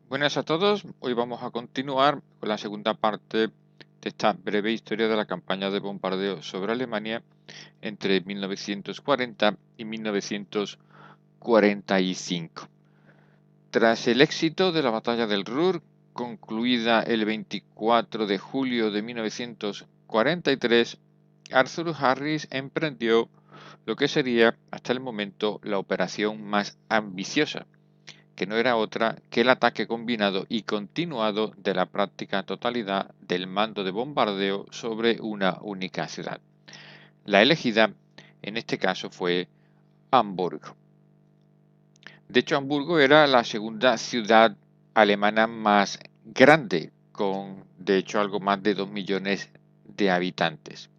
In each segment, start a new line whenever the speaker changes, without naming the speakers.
Buenas a todos, hoy vamos a continuar con la segunda parte de esta breve historia de la campaña de bombardeo sobre Alemania entre 1940 y 1945. Tras el éxito de la batalla del Ruhr, concluida el 24 de julio de 1943, Arthur Harris emprendió lo que sería hasta el momento la operación más ambiciosa, que no era otra que el ataque combinado y continuado de la práctica totalidad del mando de bombardeo sobre una única ciudad. La elegida, en este caso, fue Hamburgo. De hecho, Hamburgo era la segunda ciudad alemana más grande, con de hecho algo más de 2 millones de habitantes.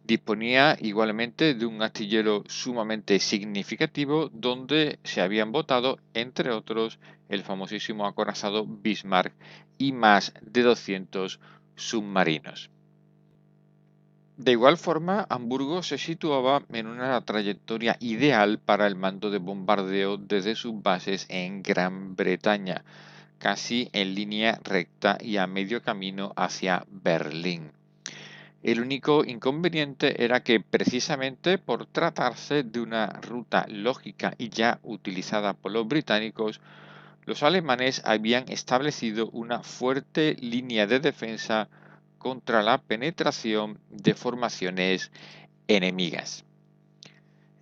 Disponía igualmente de un astillero sumamente significativo donde se habían botado, entre otros, el famosísimo acorazado Bismarck y más de 200 submarinos. De igual forma, Hamburgo se situaba en una trayectoria ideal para el mando de bombardeo desde sus bases en Gran Bretaña, casi en línea recta y a medio camino hacia Berlín. El único inconveniente era que precisamente por tratarse de una ruta lógica y ya utilizada por los británicos, los alemanes habían establecido una fuerte línea de defensa contra la penetración de formaciones enemigas.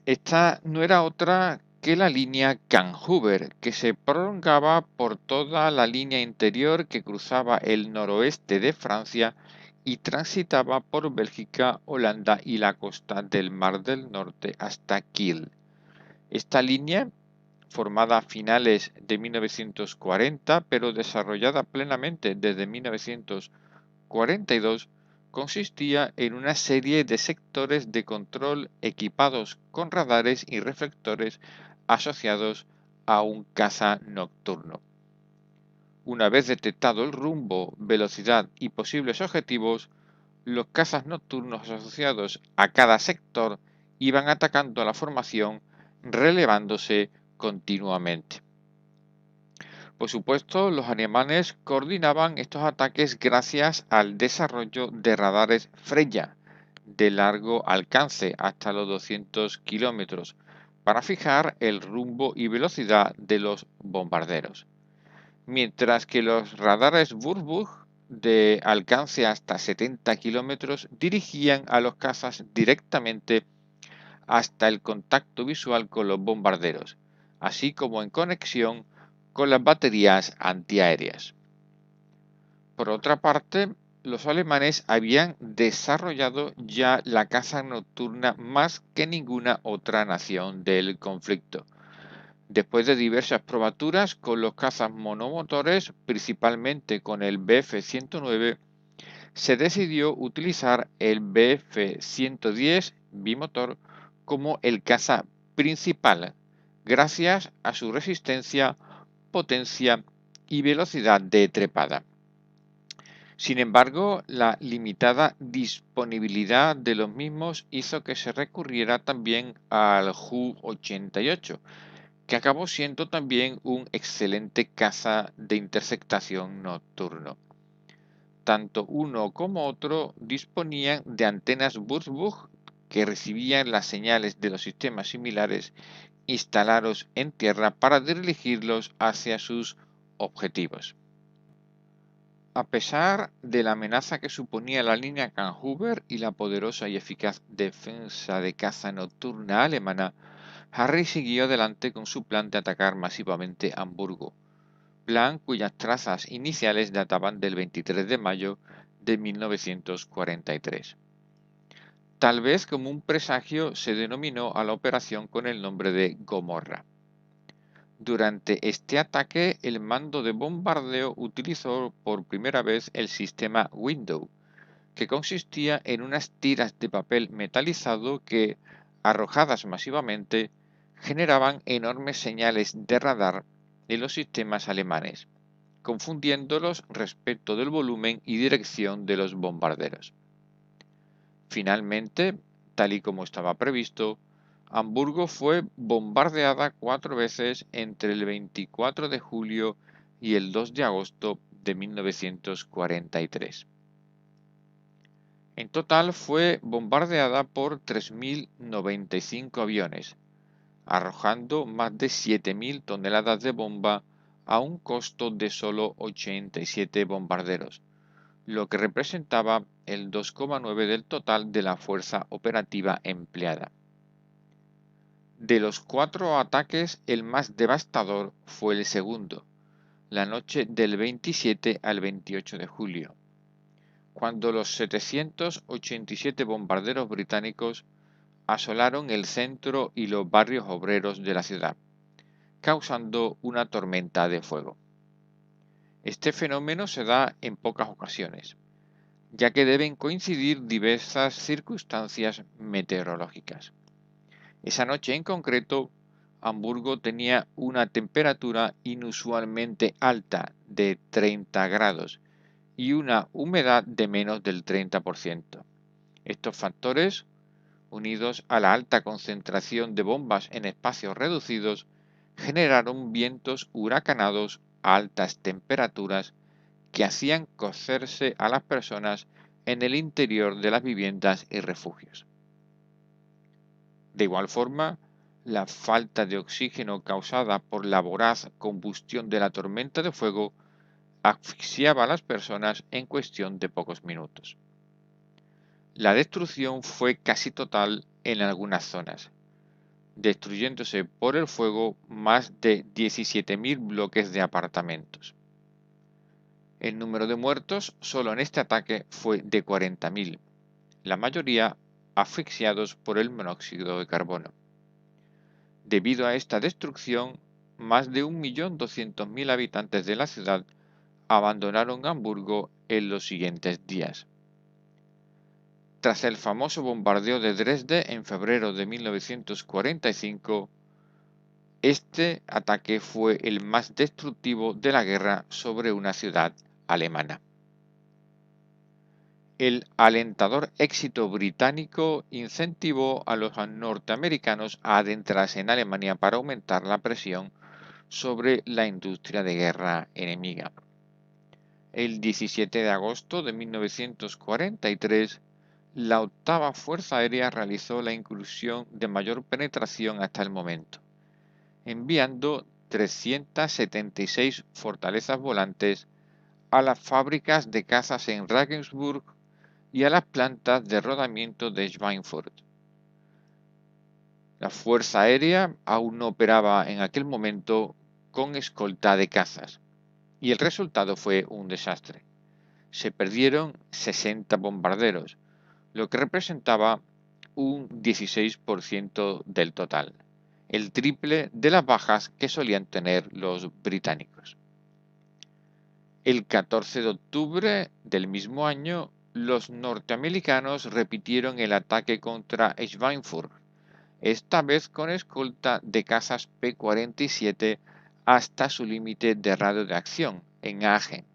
Esta no era otra que la línea Canhuber, que se prolongaba por toda la línea interior que cruzaba el noroeste de Francia y transitaba por Bélgica, Holanda y la costa del Mar del Norte hasta Kiel. Esta línea, formada a finales de 1940, pero desarrollada plenamente desde 1942, consistía en una serie de sectores de control equipados con radares y reflectores asociados a un caza nocturno. Una vez detectado el rumbo, velocidad y posibles objetivos, los cazas nocturnos asociados a cada sector iban atacando a la formación, relevándose continuamente. Por supuesto, los alemanes coordinaban estos ataques gracias al desarrollo de radares Freya de largo alcance hasta los 200 kilómetros para fijar el rumbo y velocidad de los bombarderos, mientras que los radares Würzburg de alcance hasta 70 kilómetros dirigían a los cazas directamente hasta el contacto visual con los bombarderos, así como en conexión con las baterías antiaéreas. Por otra parte, los alemanes habían desarrollado ya la caza nocturna más que ninguna otra nación del conflicto. Después de diversas probaturas con los cazas monomotores, principalmente con el Bf-109, se decidió utilizar el Bf-110 bimotor como el caza principal, gracias a su resistencia, potencia y velocidad de trepada. Sin embargo, la limitada disponibilidad de los mismos hizo que se recurriera también al Ju-88, que acabó siendo también un excelente caza de interceptación nocturno. Tanto uno como otro disponían de antenas Würzburg que recibían las señales de los sistemas similares instalados en tierra para dirigirlos hacia sus objetivos. A pesar de la amenaza que suponía la línea Canhuber y la poderosa y eficaz defensa de caza nocturna alemana, Harry siguió adelante con su plan de atacar masivamente Hamburgo, plan cuyas trazas iniciales databan del 23 de mayo de 1943. Tal vez como un presagio se denominó a la operación con el nombre de Gomorra. Durante este ataque, el mando de bombardeo utilizó por primera vez el sistema Window, que consistía en unas tiras de papel metalizado que, arrojadas masivamente, generaban enormes señales de radar en los sistemas alemanes, confundiéndolos respecto del volumen y dirección de los bombarderos. Finalmente, tal y como estaba previsto, Hamburgo fue bombardeada 4 veces entre el 24 de julio y el 2 de agosto de 1943. En total fue bombardeada por 3.095 aviones, arrojando más de 7.000 toneladas de bomba a un costo de solo 87 bombarderos, lo que representaba el 2,9 del total de la fuerza operativa empleada. De los 4 ataques, el más devastador fue el segundo, la noche del 27 al 28 de julio, cuando los 787 bombarderos británicos asolaron el centro y los barrios obreros de la ciudad, causando una tormenta de fuego. Este fenómeno se da en pocas ocasiones, ya que deben coincidir diversas circunstancias meteorológicas. Esa noche en concreto, Hamburgo tenía una temperatura inusualmente alta de 30 grados y una humedad de menos del 30%. Estos factores, unidos a la alta concentración de bombas en espacios reducidos, generaron vientos huracanados a altas temperaturas que hacían cocerse a las personas en el interior de las viviendas y refugios. De igual forma, la falta de oxígeno causada por la voraz combustión de la tormenta de fuego asfixiaba a las personas en cuestión de pocos minutos. La destrucción fue casi total en algunas zonas, destruyéndose por el fuego más de 17.000 bloques de apartamentos. El número de muertos solo en este ataque fue de 40.000, la mayoría asfixiados por el monóxido de carbono. Debido a esta destrucción, más de 1.200.000 habitantes de la ciudad abandonaron Hamburgo en los siguientes días. Tras el famoso bombardeo de Dresde en febrero de 1945, este ataque fue el más destructivo de la guerra sobre una ciudad alemana. El alentador éxito británico incentivó a los norteamericanos a adentrarse en Alemania para aumentar la presión sobre la industria de guerra enemiga. El 17 de agosto de 1943, la octava Fuerza Aérea realizó la incursión de mayor penetración hasta el momento, enviando 376 fortalezas volantes a las fábricas de cazas en Regensburg y a las plantas de rodamiento de Schweinfurt. La Fuerza Aérea aún no operaba en aquel momento con escolta de cazas, y el resultado fue un desastre. Se perdieron 60 bombarderos, lo que representaba un 16% del total, el triple de las bajas que solían tener los británicos. El 14 de octubre del mismo año, los norteamericanos repitieron el ataque contra Schweinfurt, esta vez con escolta de cazas P-47 hasta su límite de radio de acción, en Aachen.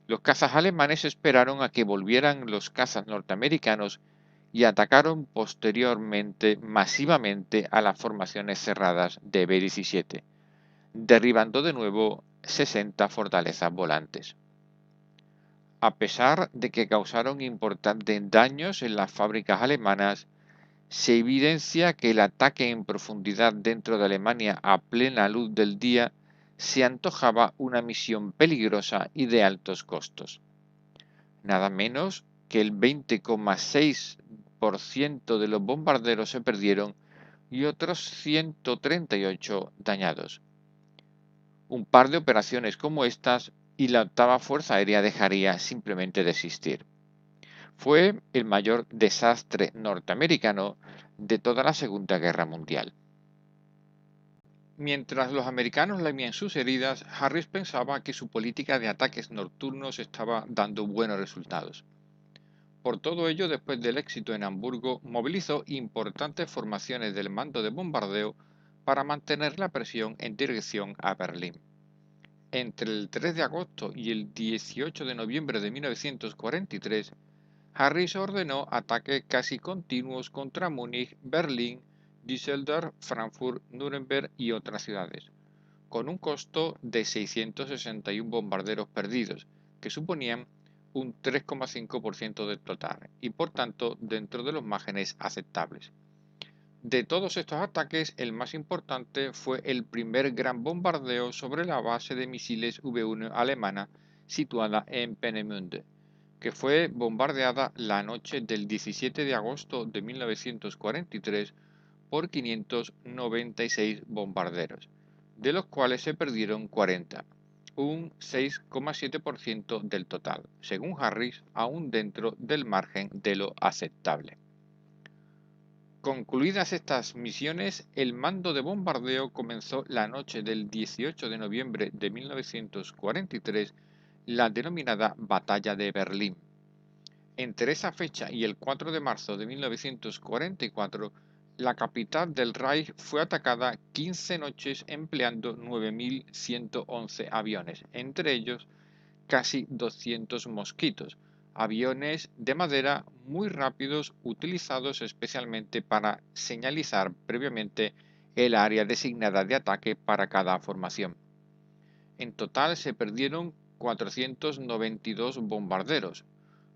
Los cazas alemanes esperaron a que volvieran los cazas norteamericanos y atacaron posteriormente masivamente a las formaciones cerradas de B-17, derribando de nuevo 60 fortalezas volantes. A pesar de que causaron importantes daños en las fábricas alemanas, se evidencia que el ataque en profundidad dentro de Alemania a plena luz del día se antojaba una misión peligrosa y de altos costos. Nada menos que el 20,6% de los bombarderos se perdieron y otros 138 dañados. Un par de operaciones como estas y la octava Fuerza Aérea dejaría simplemente de existir. Fue el mayor desastre norteamericano de toda la Segunda Guerra Mundial. Mientras los americanos lamían sus heridas, Harris pensaba que su política de ataques nocturnos estaba dando buenos resultados. Por todo ello, después del éxito en Hamburgo, movilizó importantes formaciones del mando de bombardeo para mantener la presión en dirección a Berlín. Entre el 3 de agosto y el 18 de noviembre de 1943, Harris ordenó ataques casi continuos contra Múnich, Berlín, Düsseldorf, Frankfurt, Nuremberg y otras ciudades, con un costo de 661 bombarderos perdidos, que suponían un 3,5% del total y por tanto dentro de los márgenes aceptables. De todos estos ataques, el más importante fue el primer gran bombardeo sobre la base de misiles V1 alemana situada en Peenemünde, que fue bombardeada la noche del 17 de agosto de 1943 por 596 bombarderos, de los cuales se perdieron 40, un 6,7% del total, según Harris, aún dentro del margen de lo aceptable. Concluidas estas misiones, el mando de bombardeo comenzó la noche del 18 de noviembre de 1943 la denominada Batalla de Berlín. Entre esa fecha y el 4 de marzo de 1944, la capital del Reich fue atacada 15 noches empleando 9.111 aviones, entre ellos casi 200 mosquitos, aviones de madera muy rápidos utilizados especialmente para señalizar previamente el área designada de ataque para cada formación. En total se perdieron 492 bombarderos,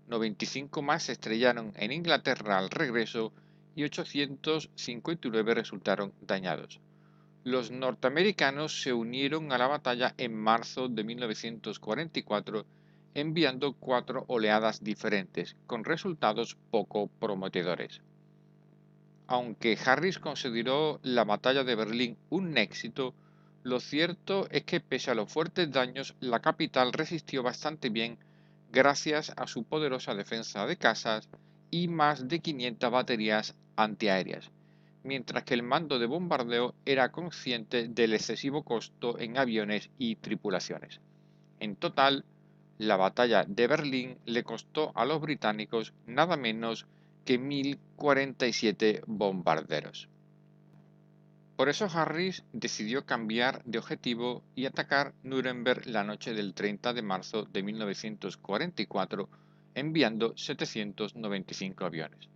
95 más se estrellaron en Inglaterra al regreso y 859 resultaron dañados. Los norteamericanos se unieron a la batalla en marzo de 1944 enviando 4 oleadas diferentes, con resultados poco prometedores. Aunque Harris consideró la batalla de Berlín un éxito, lo cierto es que pese a los fuertes daños, la capital resistió bastante bien gracias a su poderosa defensa de casas y más de 500 baterías antiaéreas, mientras que el mando de bombardeo era consciente del excesivo costo en aviones y tripulaciones. En total, la batalla de Berlín le costó a los británicos nada menos que 1.047 bombarderos. Por eso Harris decidió cambiar de objetivo y atacar Nuremberg la noche del 30 de marzo de 1944, enviando 795 aviones.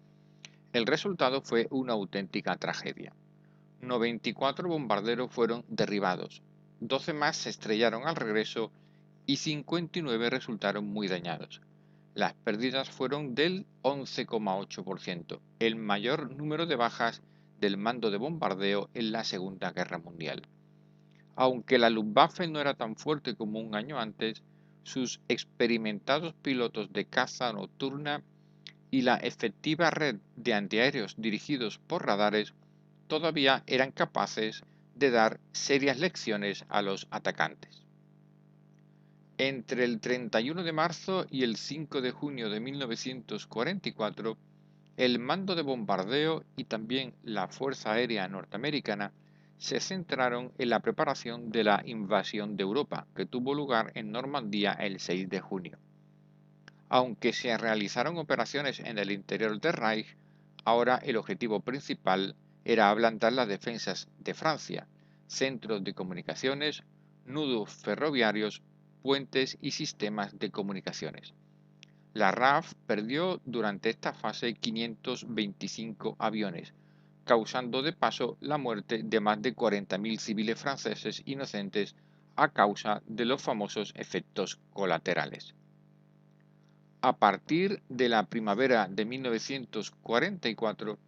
El resultado fue una auténtica tragedia. 94 bombarderos fueron derribados, 12 más se estrellaron al regreso y 59 resultaron muy dañados. Las pérdidas fueron del 11,8%, el mayor número de bajas del mando de bombardeo en la Segunda Guerra Mundial. Aunque la Luftwaffe no era tan fuerte como un año antes, sus experimentados pilotos de caza nocturna y la efectiva red de antiaéreos dirigidos por radares todavía eran capaces de dar serias lecciones a los atacantes. Entre el 31 de marzo y el 5 de junio de 1944, el mando de bombardeo y también la Fuerza Aérea Norteamericana se centraron en la preparación de la invasión de Europa, que tuvo lugar en Normandía el 6 de junio. Aunque se realizaron operaciones en el interior del Reich, ahora el objetivo principal era ablandar las defensas de Francia, centros de comunicaciones, nudos ferroviarios, puentes y sistemas de comunicaciones. La RAF perdió durante esta fase 525 aviones, causando de paso la muerte de más de 40.000 civiles franceses inocentes a causa de los famosos efectos colaterales. A partir de la primavera de 1944,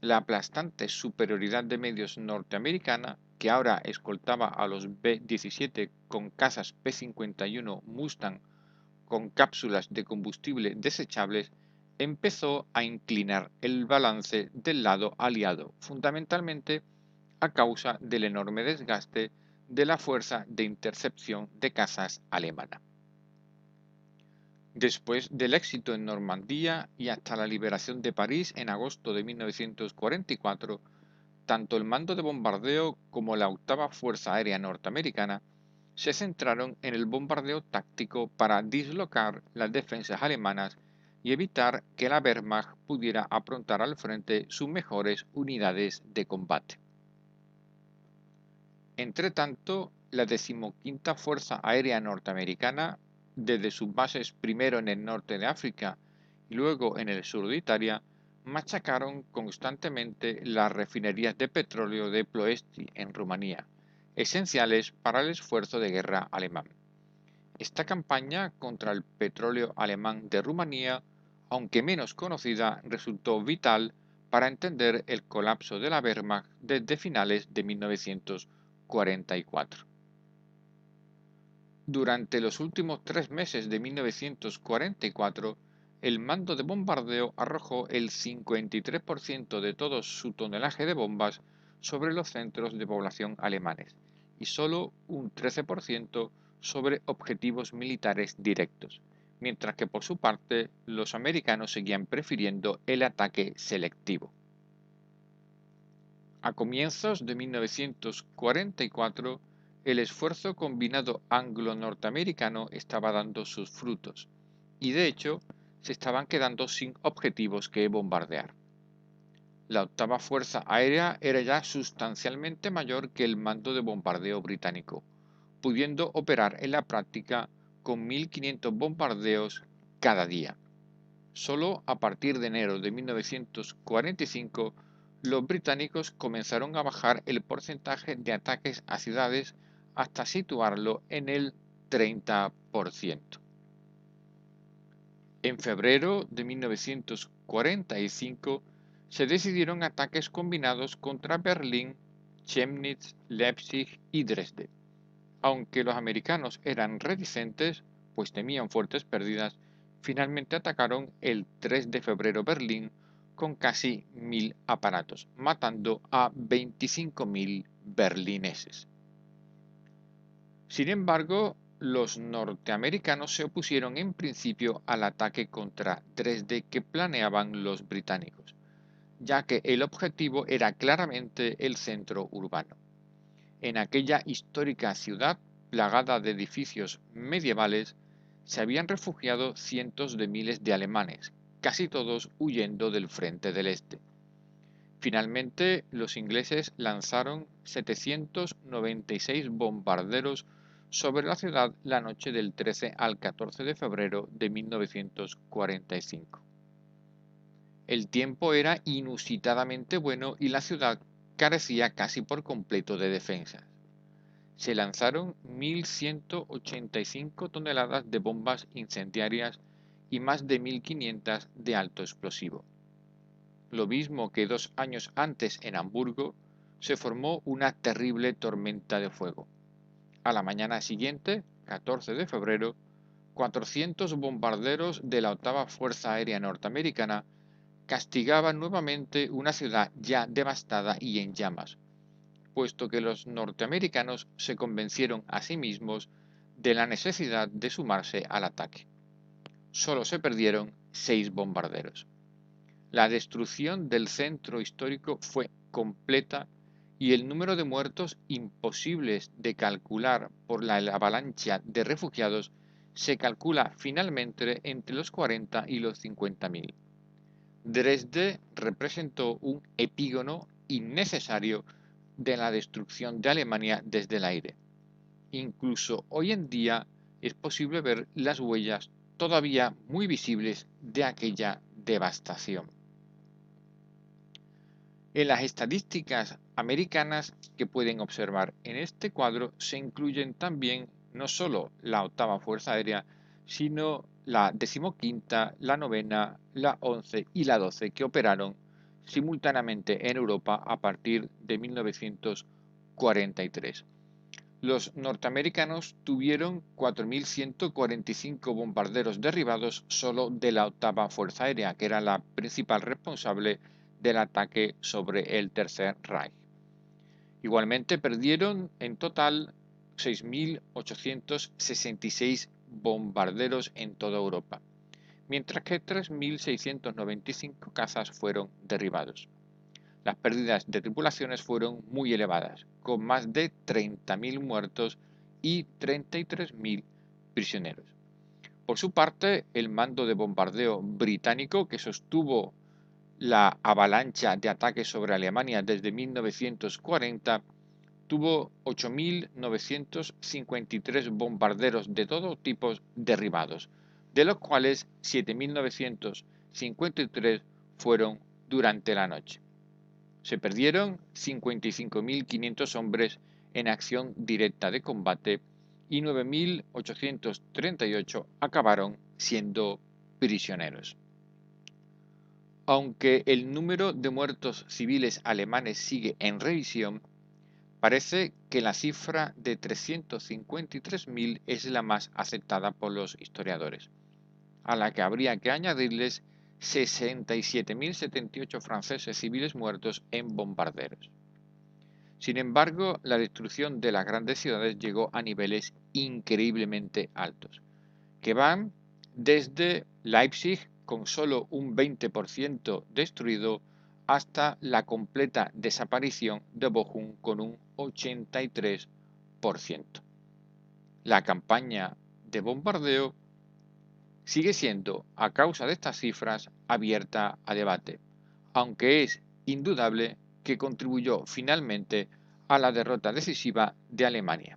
la aplastante superioridad de medios norteamericana, que ahora escoltaba a los B-17 con cazas P-51 Mustang con cápsulas de combustible desechables, empezó a inclinar el balance del lado aliado, fundamentalmente a causa del enorme desgaste de la fuerza de intercepción de cazas alemana. Después del éxito en Normandía y hasta la liberación de París en agosto de 1944, tanto el mando de bombardeo como la octava Fuerza Aérea Norteamericana se centraron en el bombardeo táctico para dislocar las defensas alemanas y evitar que la Wehrmacht pudiera aprontar al frente sus mejores unidades de combate. Entretanto, la 15ª Fuerza Aérea Norteamericana, desde sus bases primero en el norte de África y luego en el sur de Italia, machacaron constantemente las refinerías de petróleo de Ploesti en Rumanía, esenciales para el esfuerzo de guerra alemán. Esta campaña contra el petróleo alemán de Rumanía, aunque menos conocida, resultó vital para entender el colapso de la Wehrmacht desde finales de 1944. Durante los últimos 3 meses de 1944, el mando de bombardeo arrojó el 53% de todo su tonelaje de bombas sobre los centros de población alemanes y solo un 13% sobre objetivos militares directos, mientras que por su parte los americanos seguían prefiriendo el ataque selectivo. A comienzos de 1944, el esfuerzo combinado anglo-norteamericano estaba dando sus frutos, y de hecho se estaban quedando sin objetivos que bombardear. La octava Fuerza Aérea era ya sustancialmente mayor que el mando de bombardeo británico, pudiendo operar en la práctica con 1.500 bombardeos cada día. Solo a partir de enero de 1945, los británicos comenzaron a bajar el porcentaje de ataques a ciudades hasta situarlo en el 30%. En febrero de 1945 se decidieron ataques combinados contra Berlín, Chemnitz, Leipzig y Dresde. Aunque los americanos eran reticentes, pues temían fuertes pérdidas, finalmente atacaron el 3 de febrero Berlín con casi 1.000 aparatos, matando a 25.000 berlineses. Sin embargo, los norteamericanos se opusieron en principio al ataque contra Dresde que planeaban los británicos, ya que el objetivo era claramente el centro urbano. En aquella histórica ciudad, plagada de edificios medievales, se habían refugiado cientos de miles de alemanes, casi todos huyendo del frente del este. Finalmente, los ingleses lanzaron 796 bombarderos sobre la ciudad la noche del 13 al 14 de febrero de 1945. El tiempo era inusitadamente bueno y la ciudad carecía casi por completo de defensas. Se lanzaron 1.185 toneladas de bombas incendiarias y más de 1.500 de alto explosivo. Lo mismo que 2 años antes en Hamburgo, se formó una terrible tormenta de fuego. A la mañana siguiente, 14 de febrero, 400 bombarderos de la octava Fuerza Aérea Norteamericana castigaban nuevamente una ciudad ya devastada y en llamas, puesto que los norteamericanos se convencieron a sí mismos de la necesidad de sumarse al ataque. Solo se perdieron 6 bombarderos. La destrucción del centro histórico fue completa y el número de muertos imposibles de calcular por la avalancha de refugiados se calcula finalmente entre los 40 y los 50.000. Dresde representó un epígono innecesario de la destrucción de Alemania desde el aire. Incluso hoy en día es posible ver las huellas todavía muy visibles de aquella devastación. En las estadísticas americanas que pueden observar en este cuadro se incluyen también no solo la octava Fuerza Aérea, sino la 15ª, la 9ª, la 11 y la 12 que operaron simultáneamente en Europa a partir de 1943. Los norteamericanos tuvieron 4.145 bombarderos derribados solo de la octava Fuerza Aérea, que era la principal responsable del ataque sobre el Tercer Reich. Igualmente perdieron en total 6.866 bombarderos en toda Europa, mientras que 3.695 cazas fueron derribados. Las pérdidas de tripulaciones fueron muy elevadas, con más de 30.000 muertos y 33.000 prisioneros. Por su parte, el mando de bombardeo británico, que sostuvo la avalancha de ataques sobre Alemania desde 1940, tuvo 8.953 bombarderos de todo tipo derribados, de los cuales 7.953 fueron durante la noche. Se perdieron 55.500 hombres en acción directa de combate y 9.838 acabaron siendo prisioneros. Aunque el número de muertos civiles alemanes sigue en revisión, parece que la cifra de 353.000 es la más aceptada por los historiadores, a la que habría que añadirles 67.078 franceses civiles muertos en bombarderos. Sin embargo, la destrucción de las grandes ciudades llegó a niveles increíblemente altos, que van desde Leipzig con solo un 20% destruido hasta la completa desaparición de Bochum con un 83%. La campaña de bombardeo sigue siendo, a causa de estas cifras, abierta a debate, aunque es indudable que contribuyó finalmente a la derrota decisiva de Alemania.